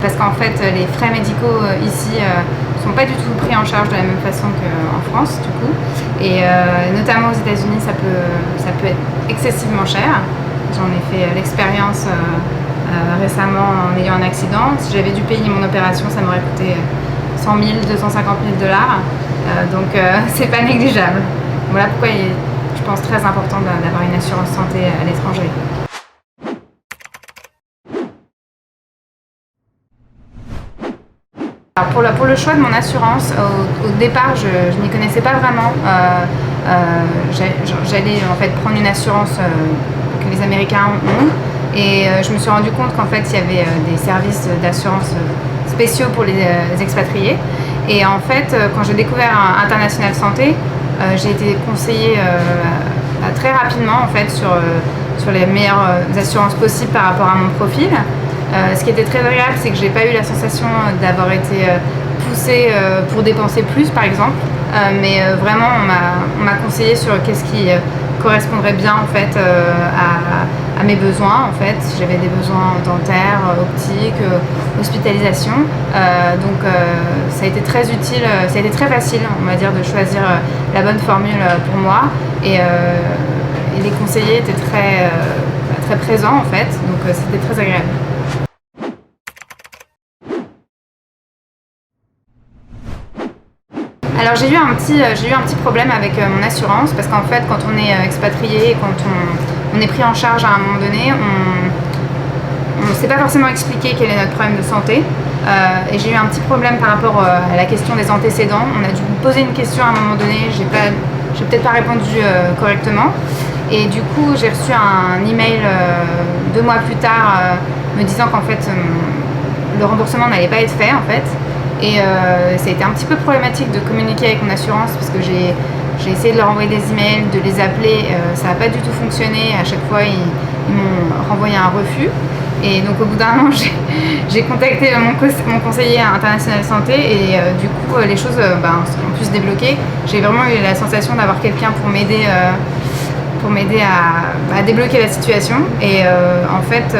Parce qu'en fait, les frais médicaux ici sont pas du tout pris en charge de la même façon qu'en France, du coup. Et notamment aux États-Unis, ça peut être excessivement cher. J'en ai fait l'expérience récemment en ayant un accident. Si j'avais dû payer mon opération, ça m'aurait coûté 100 000, 250 000 $. Donc c'est pas négligeable. Voilà pourquoi il est, je pense, très important d'avoir une assurance santé à l'étranger. Alors pour le choix de mon assurance, au départ, je n'y connaissais pas vraiment. J'allais en fait prendre une assurance que les Américains ont, et je me suis rendu compte qu'en fait il y avait des services d'assurance spéciaux pour les expatriés. Et en fait, quand j'ai découvert International Santé, j'ai été conseillée très rapidement en fait sur les meilleures assurances possibles par rapport à mon profil. Ce qui était très agréable, c'est que j'ai pas eu la sensation d'avoir été poussée pour dépenser plus, par exemple, mais vraiment on m'a conseillé sur qu'est-ce qui correspondrait bien en fait à mes besoins. En fait, si j'avais des besoins dentaires, optiques, hospitalisation, donc ça a été très utile, ça a été très facile, on va dire, de choisir la bonne formule pour moi, et les conseillers étaient très présents en fait, donc c'était très agréable. Alors j'ai eu un petit problème avec mon assurance, parce qu'en fait quand on est expatrié, quand on est pris en charge à un moment donné, on ne sait pas forcément expliquer quel est notre problème de santé. Et j'ai eu un petit problème par rapport à la question des antécédents. On a dû me poser une question à un moment donné, j'ai peut-être pas répondu correctement. Et du coup j'ai reçu un email 2 mois plus tard me disant qu'en fait le remboursement n'allait pas être fait en fait. Et ça a été un petit peu problématique de communiquer avec mon assurance, parce que j'ai essayé de leur envoyer des emails, de les appeler, ça n'a pas du tout fonctionné. À chaque fois, ils m'ont renvoyé un refus. Et donc au bout d'un moment, j'ai contacté mon conseiller à International Santé, et du coup les choses ont pu se débloquer. J'ai vraiment eu la sensation d'avoir quelqu'un pour m'aider à débloquer la situation. Et en fait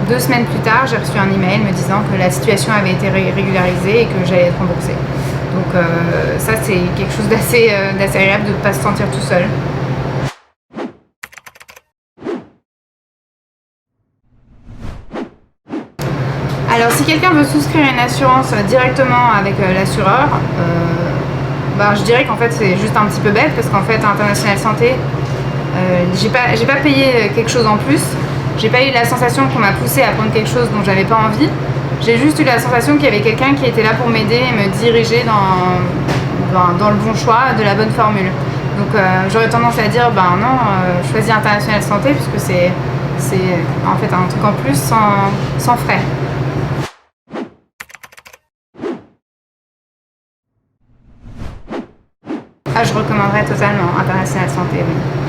2 semaines plus tard, j'ai reçu un email me disant que la situation avait été régularisée et que j'allais être remboursée. Donc ça, c'est quelque chose d'assez agréable de ne pas se sentir tout seul. Alors si quelqu'un veut souscrire une assurance directement avec l'assureur, je dirais qu'en fait c'est juste un petit peu bête, parce qu'en fait International Santé, j'ai pas payé quelque chose en plus. J'ai pas eu la sensation qu'on m'a poussée à prendre quelque chose dont j'avais pas envie. J'ai juste eu la sensation qu'il y avait quelqu'un qui était là pour m'aider et me diriger dans le bon choix, de la bonne formule. Donc j'aurais tendance à dire non, choisis International Santé, puisque c'est en fait un truc en plus sans frais. Je recommanderais totalement International Santé, oui.